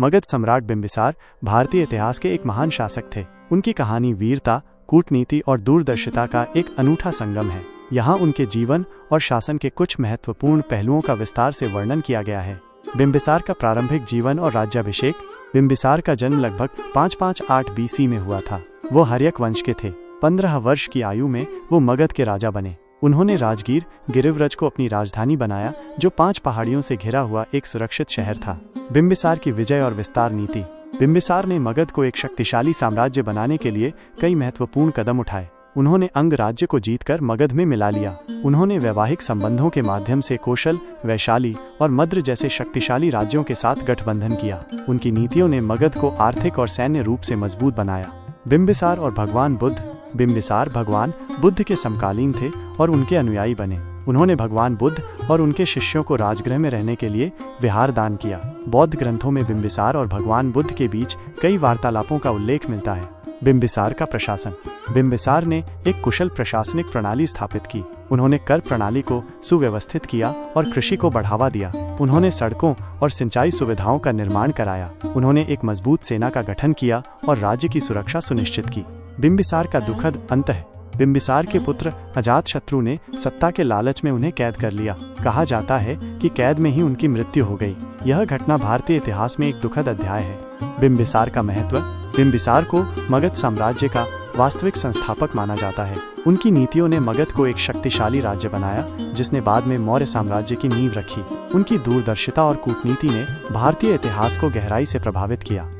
मगध सम्राट बिंबिसार भारतीय इतिहास के एक महान शासक थे। उनकी कहानी वीरता, कूटनीति और दूरदर्शिता का एक अनूठा संगम है। यहाँ उनके जीवन और शासन के कुछ महत्वपूर्ण पहलुओं का विस्तार से वर्णन किया गया है। बिंबिसार का प्रारंभिक जीवन और राज्याभिषेक। बिंबिसार का जन्म लगभग 558 BC में हुआ था। वो हर्यक वंश के थे। 15 वर्ष की आयु में वो मगध के राजा बने। उन्होंने राजगीर गिरिव्रज को अपनी राजधानी बनाया, जो 5 पहाड़ियों से घिरा हुआ एक सुरक्षित शहर था। बिंबिसार की विजय और विस्तार नीति। बिंबिसार ने मगध को एक शक्तिशाली साम्राज्य बनाने के लिए कई महत्वपूर्ण कदम उठाए। उन्होंने अंग राज्य को जीतकर मगध में मिला लिया। उन्होंने वैवाहिक संबंधों के माध्यम से कौशल, वैशाली और मद्र जैसे शक्तिशाली राज्यों के साथ गठबंधन किया। उनकी नीतियों ने मगध को आर्थिक और सैन्य रूप से मजबूत बनाया। बिंबिसार और भगवान बुद्ध। बिंबिसार भगवान बुद्ध के समकालीन थे और उनके अनुयायी बने। उन्होंने भगवान बुद्ध और उनके शिष्यों को राजगृह में रहने के लिए विहार दान किया। बौद्ध ग्रंथों में बिंबिसार और भगवान बुद्ध के बीच कई वार्तालापों का उल्लेख मिलता है। बिंबिसार का प्रशासन। बिंबिसार ने एक कुशल प्रशासनिक प्रणाली स्थापित की। उन्होंने कर प्रणाली को सुव्यवस्थित किया और कृषि को बढ़ावा दिया। उन्होंने सड़कों और सिंचाई सुविधाओं का निर्माण कराया। उन्होंने एक मजबूत सेना का गठन किया और राज्य की सुरक्षा सुनिश्चित की। बिंबिसार का दुखद अंत है। बिंबिसार के पुत्र अजातशत्रु ने सत्ता के लालच में उन्हें कैद कर लिया। कहा जाता है कि कैद में ही उनकी मृत्यु हो गई। यह घटना भारतीय इतिहास में एक दुखद अध्याय है। बिंबिसार का महत्व। बिंबिसार को मगध साम्राज्य का वास्तविक संस्थापक माना जाता है। उनकी नीतियों ने मगध को एक शक्तिशाली राज्य बनाया, जिसने बाद में मौर्य साम्राज्य की नींव रखी। उनकी दूरदर्शिता और कूटनीति ने भारतीय इतिहास को गहराई से प्रभावित किया।